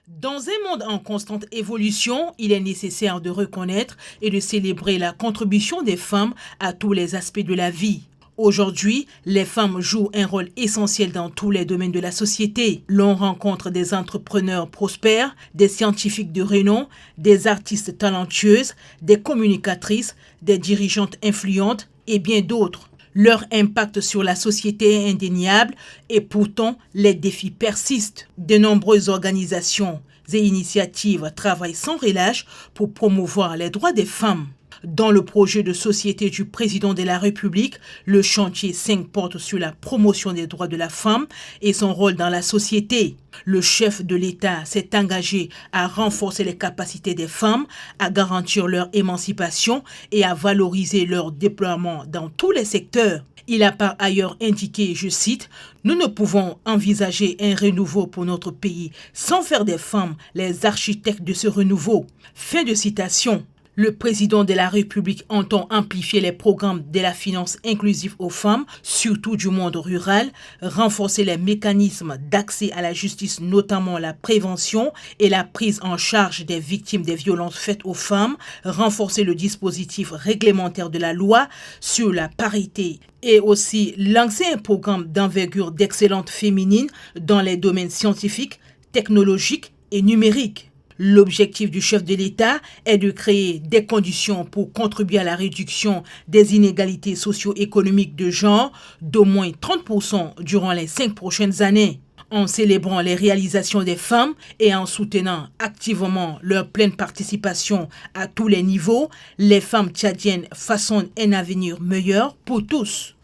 Dans un monde en constante évolution, il est nécessaire de reconnaître et de célébrer la contribution des femmes à tous les aspects de la vie. Aujourd'hui, les femmes jouent un rôle essentiel dans tous les domaines de la société. L'on rencontre des entrepreneurs prospères, des scientifiques de renom, des artistes talentueuses, des communicatrices, des dirigeantes influentes et bien d'autres. Leur impact sur la société est indéniable et pourtant les défis persistent. De nombreuses organisations et initiatives travaillent sans relâche pour promouvoir les droits des femmes. Dans le projet de société du président de la République, le chantier 5 porte sur la promotion des droits de la femme et son rôle dans la société. Le chef de l'État s'est engagé à renforcer les capacités des femmes, à garantir leur émancipation et à valoriser leur déploiement dans tous les secteurs. Il a par ailleurs indiqué, je cite, « Nous ne pouvons envisager un renouveau pour notre pays sans faire des femmes les architectes de ce renouveau. » Fin de citation. Le président de la République entend amplifier les programmes de la finance inclusive aux femmes, surtout du monde rural, renforcer les mécanismes d'accès à la justice, notamment la prévention et la prise en charge des victimes des violences faites aux femmes, renforcer le dispositif réglementaire de la loi sur la parité et aussi lancer un programme d'envergure d'excellence féminine dans les domaines scientifiques, technologiques et numériques. L'objectif du chef de l'État est de créer des conditions pour contribuer à la réduction des inégalités socio-économiques de genre d'au moins 30% durant les 5 prochaines années. En célébrant les réalisations des femmes et en soutenant activement leur pleine participation à tous les niveaux, les femmes tchadiennes façonnent un avenir meilleur pour tous.